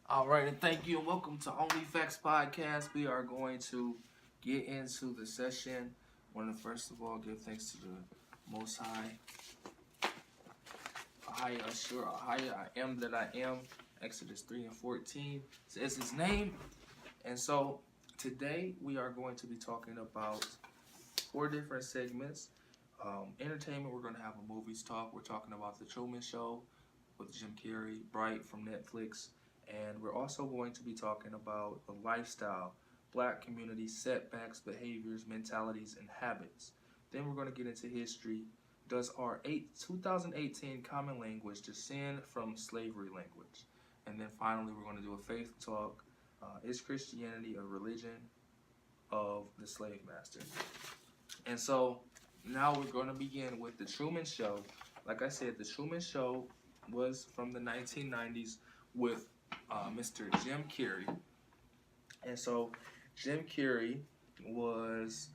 All right, and thank you, and welcome to Only Facts Podcast. We are going to get into the session. I want to first of all give thanks to the Most High. High I am that I am. Exodus 3:14 says His name. And so today we are going to be talking about 4 different segments. Entertainment, we're going to have a movies talk. We're talking about the Truman Show with Jim Carrey, Bright from Netflix. And we're also going to be talking about the lifestyle, Black community setbacks, behaviors, mentalities, and habits. Then we're going to get into history. Does our 2018 common language descend from slavery language? And then finally, we're going to do a faith talk. Is Christianity a religion of the slave master? And so now we're going to begin with the Truman Show. Like I said, the Truman Show was from the 1990s with Mr. Jim Carrey. And so Jim Carrey was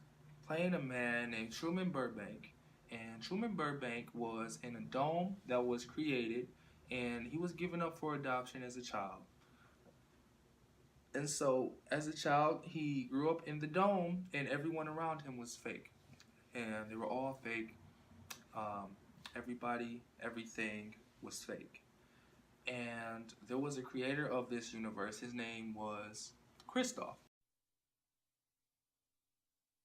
playing a man named Truman Burbank. And Truman Burbank was in a dome that was created, and he was given up for adoption as a child. And so as a child, he grew up in the dome, and everyone around him was fake. And they were all fake. Everybody, everything was fake. And there was a creator of this universe. His name was Christoph.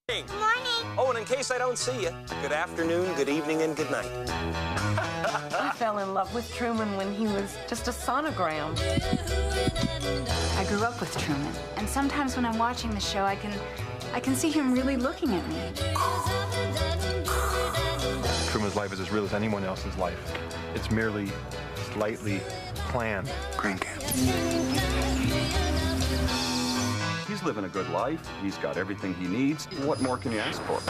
Good morning. Oh, and in case I don't see you, good afternoon, good evening, and good night. I fell in love with Truman when he was just a sonogram. I grew up with Truman, and sometimes when I'm watching the show, I can see him really looking at me. Truman's life is as real as anyone else's life. It's merely slightly planned. Grain camp. He's living a good life. He's got everything he needs. What more can you ask for?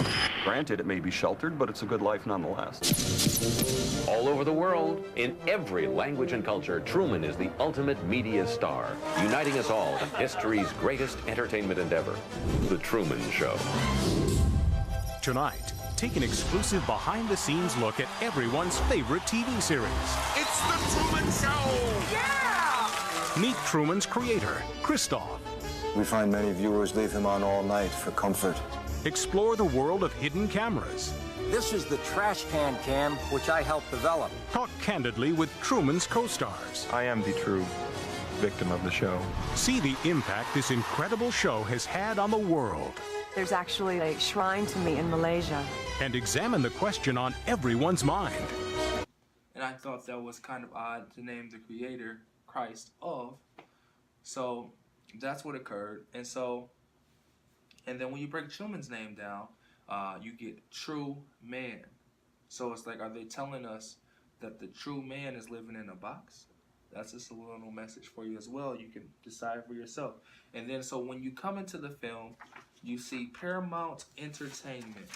Granted, it may be sheltered, but it's a good life nonetheless. All over the world, in every language and culture, Truman is the ultimate media star, uniting us all in history's greatest entertainment endeavor, The Truman Show. Tonight, take an exclusive behind-the-scenes look at everyone's favorite TV series. It's The Truman Show! Yeah! Meet Truman's creator, Christoph. We find many viewers leave him on all night for comfort. Explore the world of hidden cameras. This is the trash can cam, which I helped develop. Talk candidly with Truman's co-stars. I am the true victim of the show. See the impact this incredible show has had on the world. There's actually a shrine to me in Malaysia. And examine the question on everyone's mind. And I thought that was kind of odd to name the creator Christ of. So that's what occurred. And then when you break Truman's name down, you get true man. So it's like, are they telling us that the true man is living in a box? That's just a little message for you as well. You can decide for yourself. And then so when you come into the film, you see Paramount Entertainment.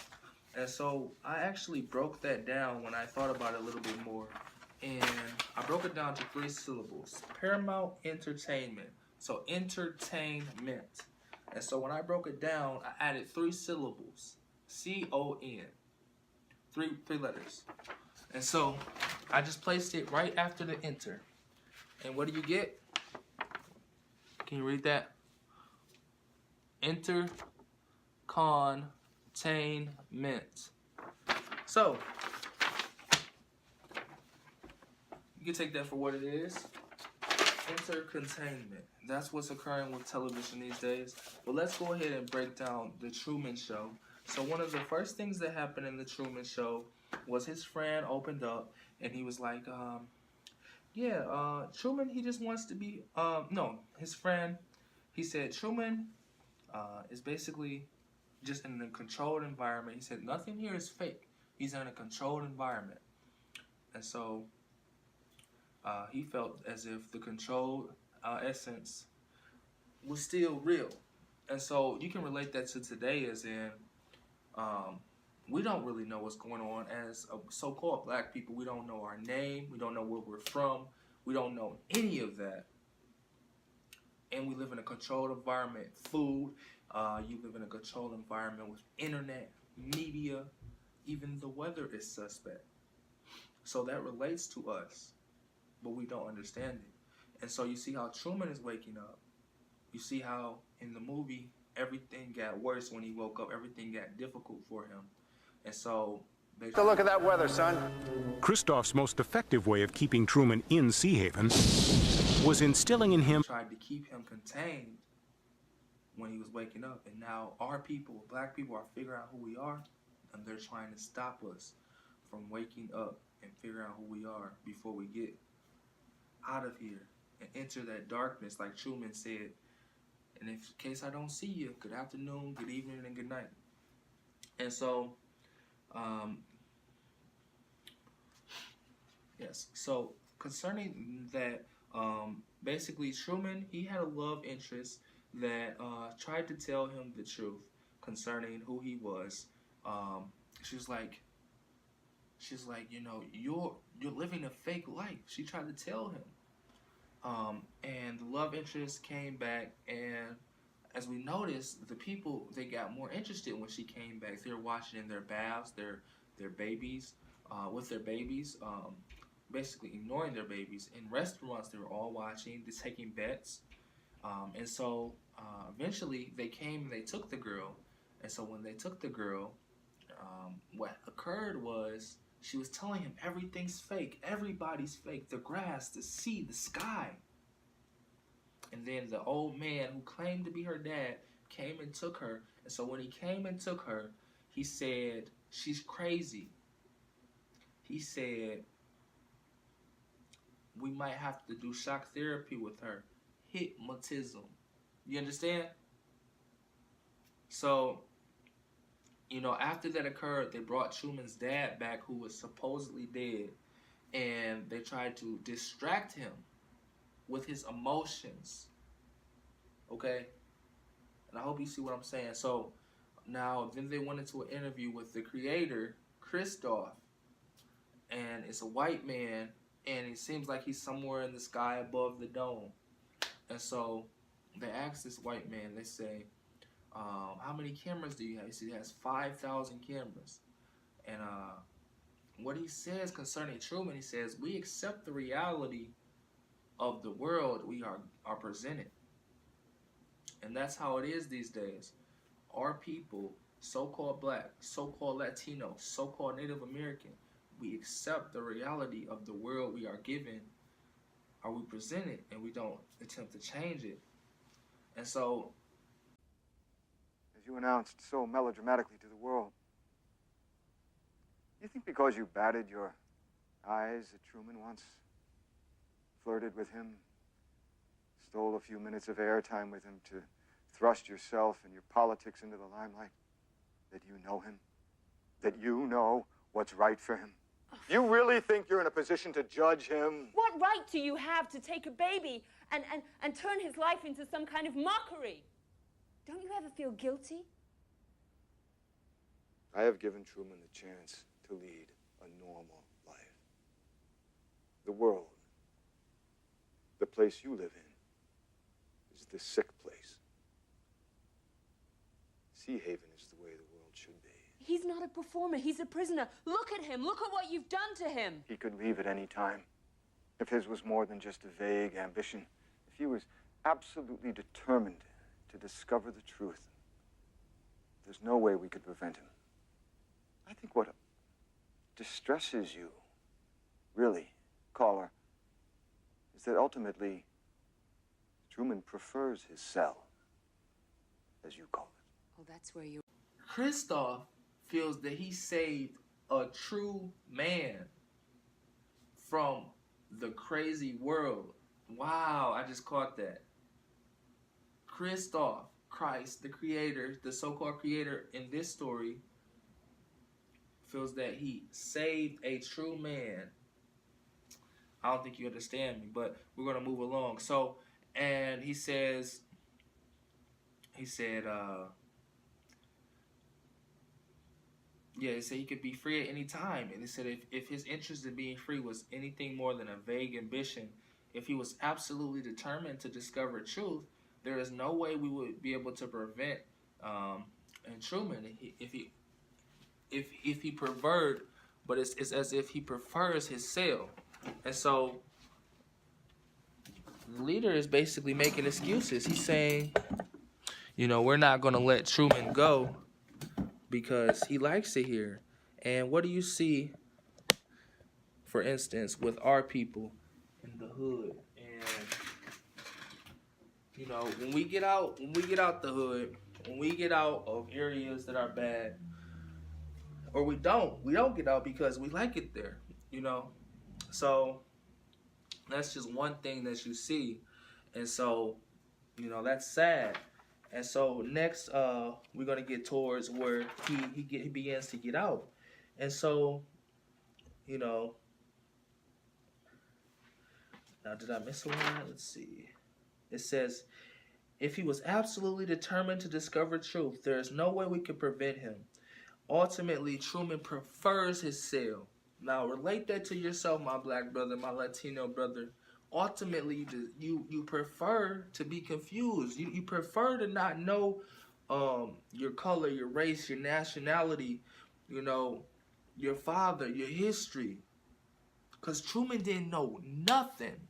And so I actually broke that down when I thought about it a little bit more. And I broke it down to 3 syllables. Paramount Entertainment. So entertainment. And so when I broke it down, I added 3 syllables. C-O-N. Three letters. And so I just placed it right after the enter. And what do you get? Can you read that? Entertainment. So you can take that for what it is. Entertainment. That's what's occurring with television these days. But let's go ahead and break down the Truman Show. So one of the first things that happened in the Truman Show was his friend opened up and he was like, Truman, he just wants to be, his friend, he said, Truman is basically just in a controlled environment. He said, nothing here is fake. He's in a controlled environment. And so he felt as if the controlled essence was still real. And so you can relate that to today as in, we don't really know what's going on as so-called black people. We don't know our name. We don't know where we're from. We don't know any of that. And we live in a controlled environment. Food, you live in a controlled environment with internet, media, even the weather is suspect. So that relates to us, but we don't understand it. And so you see how Truman is waking up. You see how in the movie everything got worse when he woke up. Everything got difficult for him. And so Take a look at that weather, son. Christoph's most effective way of keeping Truman in Sea Haven was instilling in him tried to keep him contained when he was waking up. And now our people, black people, are figuring out who we are, and they're trying to stop us from waking up and figuring out who we are before we get out of here and enter that darkness, like Truman said. And in case I don't see you, good afternoon, good evening, and good night. And so, yes. So concerning that, basically Truman, he had a love interest that tried to tell him the truth concerning who he was. She's like, you know, you're living a fake life. She tried to tell him. And the love interest came back, and as we noticed, the people, they got more interested when she came back. They were watching in their baths, their babies, with their babies, basically ignoring their babies. In restaurants, they were all watching, they're taking bets. And so eventually they came and they took the girl. And so when they took the girl, what occurred was she was telling him everything's fake. Everybody's fake. The grass, the sea, the sky. And then the old man who claimed to be her dad came and took her. And so when he came and took her, he said, she's crazy. He said, we might have to do shock therapy with her. Hypnotism. You understand? So, you know, after that occurred, they brought Truman's dad back, who was supposedly dead, and they tried to distract him with his emotions. Okay? And I hope you see what I'm saying. So, now, then they went into an interview with the creator, Christoph, and it's a white man, and it seems like he's somewhere in the sky above the dome. And so, they asked this white man, they say, how many cameras do you have? He said he has 5,000 cameras. And what he says concerning Truman, he says, we accept the reality of the world we are presented. And that's how it is these days. Our people, so-called black, so-called Latino, so-called Native American, we accept the reality of the world we are given, or we present it, and we don't attempt to change it. And so, as you announced so melodramatically to the world, you think because you batted your eyes at Truman once, flirted with him, stole a few minutes of airtime with him to thrust yourself and your politics into the limelight, that you know him, that you know what's right for him? You really think you're in a position to judge him? What right do you have to take a baby and turn his life into some kind of mockery? Don't you ever feel guilty? I have given Truman the chance to lead a normal life. The world, the place you live in, is the sick place. Sea Haven is the way the world should be. He's not a performer. He's a prisoner. Look at him. Look at what you've done to him. He could leave at any time. If his was more than just a vague ambition, if he was absolutely determined to discover the truth, there's no way we could prevent him. I think what distresses you, really, caller, is that ultimately Truman prefers his cell, as you call it. Oh, that's where you... Christoph feels that he saved a true man from the crazy world. Wow, I just caught that. Christoph, Christ, the creator, the so-called creator in this story, feels that he saved a true man. I don't think you understand me, but we're going to move along. So, and he said, yeah, he said he could be free at any time. And he said if his interest in being free was anything more than a vague ambition, if he was absolutely determined to discover truth, there is no way we would be able to prevent and Truman if he preferred, but it's as if he prefers his cell. And so the leader is basically making excuses. He's saying, you know, we're not going to let Truman go because he likes it here. And what do you see, for instance, with our people in the hood? And, you know, when we get out the hood, when we get out of areas that are bad, or we don't get out because we like it there, you know? So that's just one thing that you see. And so, you know, that's sad. And so next, we're gonna get towards where he begins to get out. And so, you know, now did I miss a line? Let's see. It says, if he was absolutely determined to discover truth, there is no way we could prevent him. Ultimately, Truman prefers his cell. Now, relate that to yourself, my black brother, my Latino brother. Ultimately, you prefer to be confused. You prefer to not know your color, your race, your nationality, you know, your father, your history. Because Truman didn't know nothing.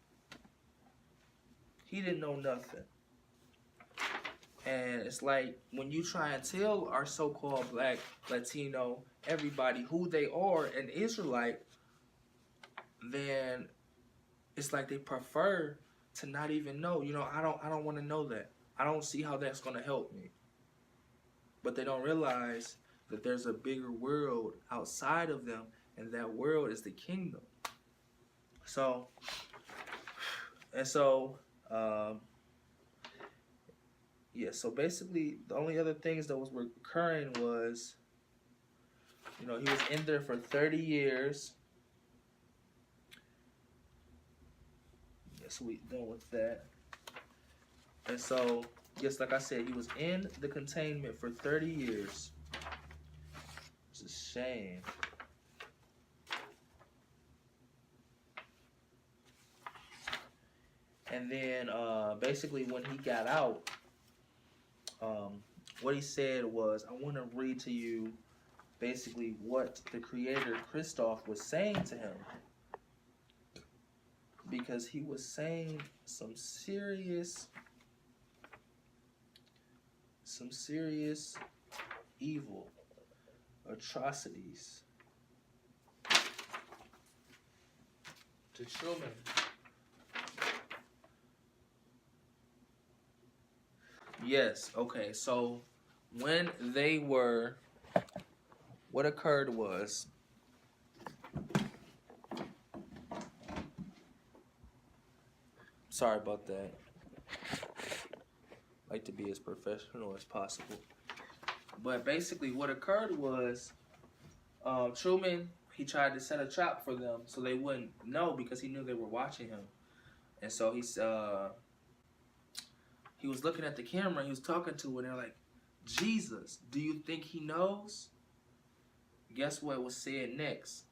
He didn't know nothing. And it's like when you try and tell our so-called black, Latino, everybody who they are, an Israelite, then it's like they prefer to not even know. You know, I don't want to know that. I don't see how that's going to help me. But they don't realize that there's a bigger world outside of them, and that world is the kingdom. So, yeah, so basically the only other things that was recurring was, you know, he was in there for 30 years. So we done with that. And so, just like I said, he was in the containment for 30 years. It's a shame. And then, basically, when he got out, what he said was, I want to read to you basically what the creator, Christoph, was saying to him. Because he was saying some serious evil, atrocities to Truman. Yes, okay, so when they were, what occurred was, sorry about that. I like to be as professional as possible. But basically what occurred was, Truman, he tried to set a trap for them so they wouldn't know because he knew they were watching him. And so he was looking at the camera, he was talking to it, and they're like, Jesus, do you think he knows? Guess what was said next?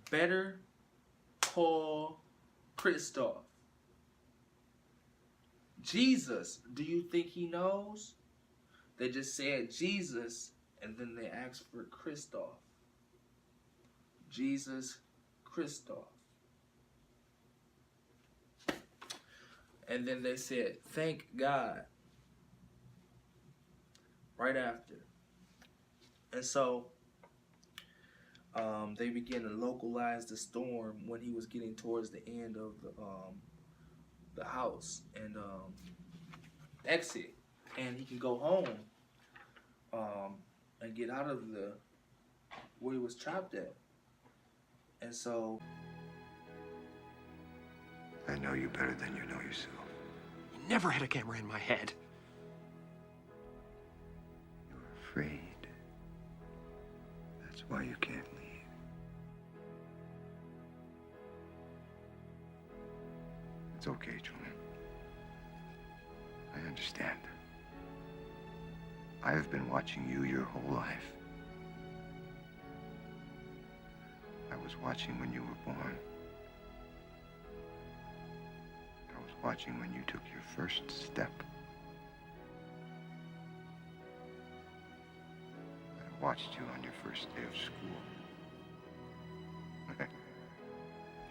Better call Christoph. Jesus, do you think he knows? They just said Jesus, and then they asked for Christoph. Jesus, Christoph. And then they said, thank God. Right after. And so, they began to localize the storm when he was getting towards the end of the house and exit, and he can go home and get out of the where he was trapped at. And so, I know you better than you know yourself. You never had a camera in my head. You're afraid. That's why you can't leave. It's okay, Truman. I understand. I have been watching you your whole life. I was watching when you were born. I was watching when you took your first step. I watched you on your first day of school.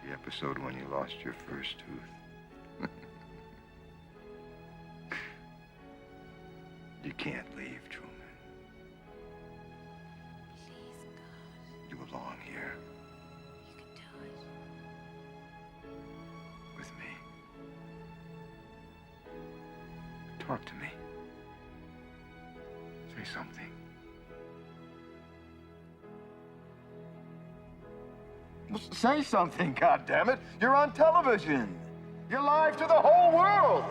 The episode when you lost your first tooth. You can't leave, Truman. You belong here. You can do it. With me. Talk to me. Say something. Well, say something, goddammit. You're on television. You're live to the whole world.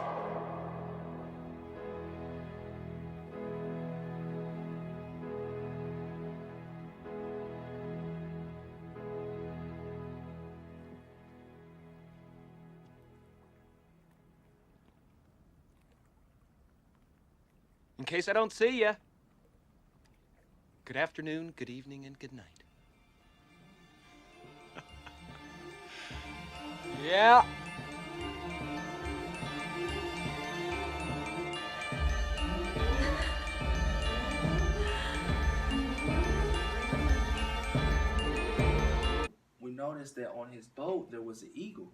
In case I don't see you, good afternoon, good evening, and good night. Yeah. We noticed that on his boat there was an eagle.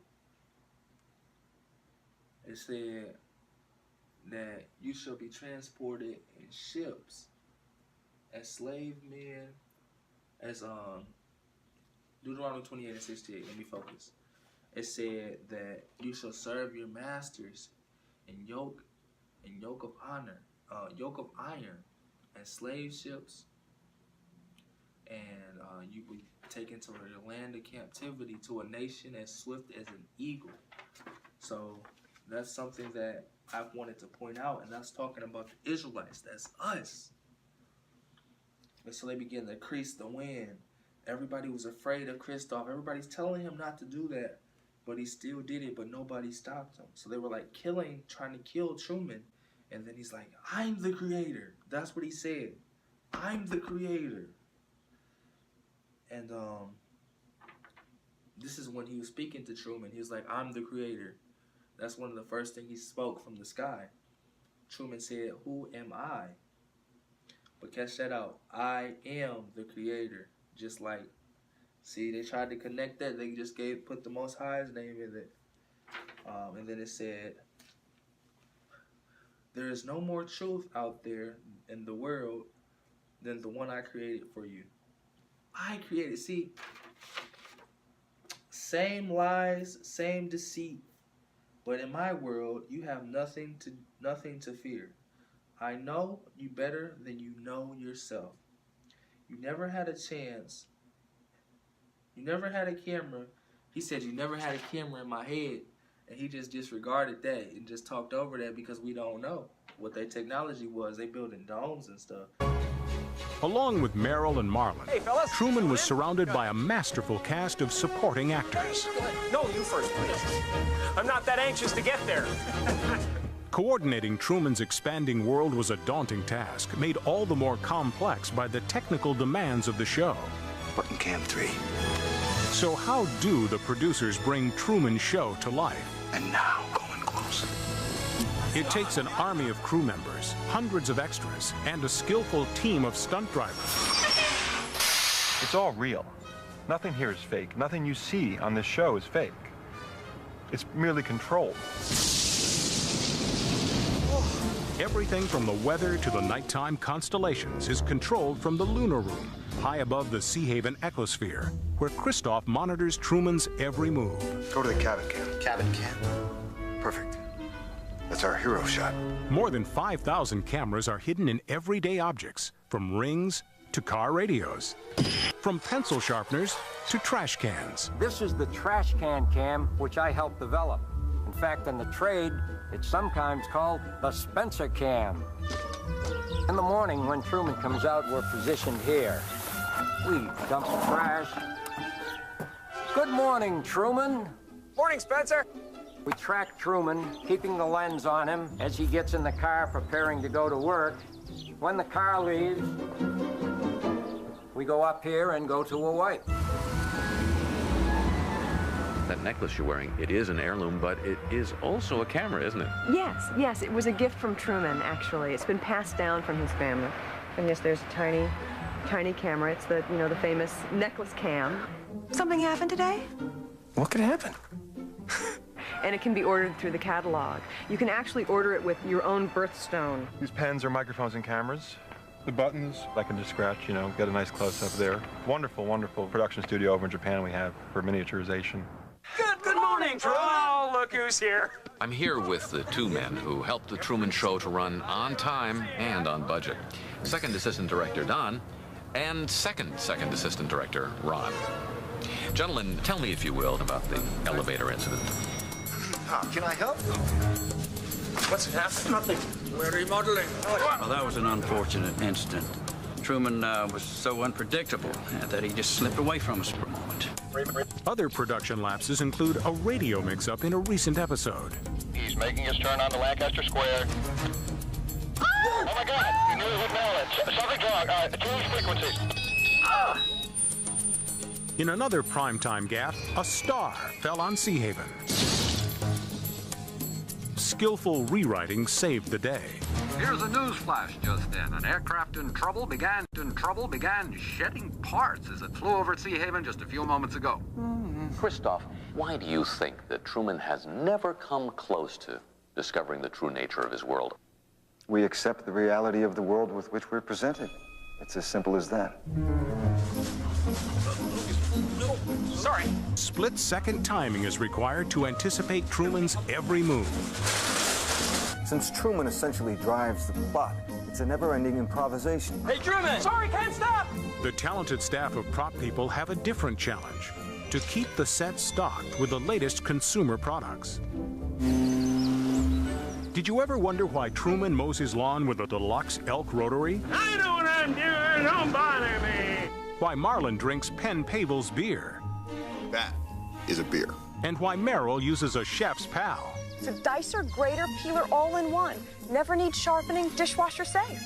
It said that you shall be transported in ships as slave men, as Deuteronomy 28:68. Let me focus. It said that you shall serve your masters in yoke of iron, and slave ships, and you will be taken to the land of captivity to a nation as swift as an eagle. So that's something that I wanted to point out, and that's talking about the Israelites. That's us. And so they began to increase the wind. Everybody was afraid of Christoph. Everybody's telling him not to do that, but he still did it, but nobody stopped him. So they were like trying to kill Truman. And then he's like, I'm the creator. That's what he said. I'm the creator. And this is when he was speaking to Truman. He was like, I'm the creator. That's one of the first things he spoke from the sky. Truman said, who am I? But catch that out. I am the creator. Just like, see, they tried to connect that. They just put the Most High's name in it. And then it said, there is no more truth out there in the world than the one I created for you. I created. See, same lies, same deceit. But in my world, you have nothing to fear. I know you better than you know yourself. You never had a chance. You never had a camera. He said you never had a camera in my head. And he just disregarded that and just talked over that because we don't know what their technology was. They building domes and stuff. Along with Merrill and Marlon, Truman was surrounded by a masterful cast of supporting actors. No, you first, please. I'm not that anxious to get there. Coordinating Truman's expanding world was a daunting task, made all the more complex by the technical demands of the show. Button cam 3. So how do the producers bring Truman's show to life? And now, going close. It takes an army of crew members, hundreds of extras, and a skillful team of stunt drivers. It's all real. Nothing here is fake. Nothing you see on this show is fake. It's merely controlled. Everything from the weather to the nighttime constellations is controlled from the lunar room, high above the Sea Haven ecosphere, where Christoph monitors Truman's every move. Go to the cabin cam. Cabin cam. Perfect. That's our hero shot. More than 5,000 cameras are hidden in everyday objects, from rings to car radios, from pencil sharpeners to trash cans. This is the trash can cam, which I helped develop. In fact, in the trade, it's sometimes called the Spencer cam. In the morning, when Truman comes out, we're positioned here. We dump the trash. Good morning, Truman. Morning, Spencer. We track Truman, keeping the lens on him as he gets in the car preparing to go to work. When the car leaves, we go up here and go to a wipe. That necklace you're wearing, it is an heirloom, but it is also a camera, isn't it? Yes, it was a gift from Truman, actually. It's been passed down from his family. And yes, there's a tiny camera. It's the, the famous necklace cam. Something happened today? What could happen? and it can be ordered through the catalog. You can actually order it with your own birthstone. These pens are microphones and cameras. The buttons, I can just scratch, you know, get a nice close-up there. Wonderful, wonderful production studio over in Japan we have for miniaturization. Good morning, Truman. Oh, look who's here. I'm here with the two men who helped the Truman Show to run on time and on budget. Second Assistant Director Don and second Assistant Director Ron. Gentlemen, tell me, if you will, about the elevator incident. Can I help? What's happened? Nothing. We're remodeling. Well, that was an unfortunate incident. Truman was so unpredictable that he just slipped away from us for a moment. Other production lapses include a radio mix-up in a recent episode. He's making his turn onto Lancaster Square. Oh my God! You knew he would know it. Something's wrong. Change frequencies. In another primetime gaffe, a star fell on Sea Haven. Skillful rewriting saved the day. Here's a news flash just then. An aircraft in trouble began shedding parts as it flew over Sea Haven just a few moments ago. Christoph, why do you think that Truman has never come close to discovering the true nature of his world? We accept the reality of the world with which we're presented. It's as simple as that. Sorry. Split-second timing is required to anticipate Truman's every move. Since Truman essentially drives the plot, it's a never-ending improvisation. Hey, Truman! Sorry, can't stop! The talented staff of prop people have a different challenge: to keep the set stocked with the latest consumer products. Did you ever wonder why Truman mows his lawn with a deluxe elk rotary? I know what I'm doing, don't bother me. Why Marlin drinks Penn Pavel's beer? That is a beer. And why Merrill uses a chef's pal? It's a dicer, grater, peeler, all in one. Never needs sharpening, dishwasher safe.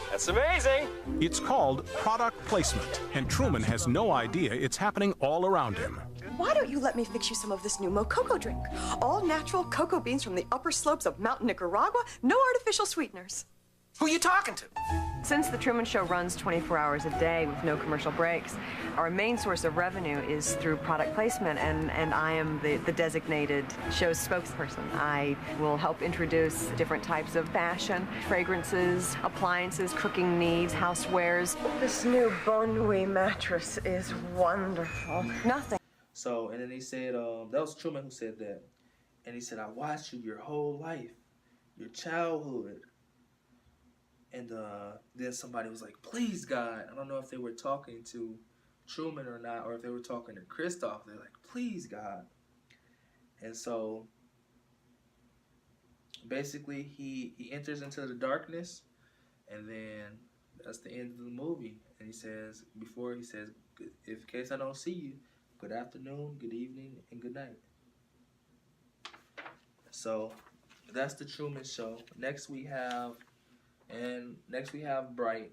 That's amazing. It's called product placement, and Truman has no idea it's happening all around him. Why don't you let me fix you some of this new Mococo drink? All natural cocoa beans from the upper slopes of Mountain Nicaragua, no artificial sweeteners. Who you talking to? Since the Truman Show runs 24 hours a day with no commercial breaks, our main source of revenue is through product placement, and I am the designated show's spokesperson. I will help introduce different types of fashion, fragrances, appliances, cooking needs, housewares. This new Bon Nuit mattress is wonderful. Nothing. So, and then he said, that was Truman who said that. And he said, I watched you your whole life, your childhood. And then somebody was like, please, God. I don't know if they were talking to Truman or not, or if they were talking to Christoph. They're like, please, God. And so, basically, he enters into the darkness, and then that's the end of the movie. And he says, in case I don't see you, good afternoon, good evening, and good night. So, that's the Truman Show. Next we have Bright.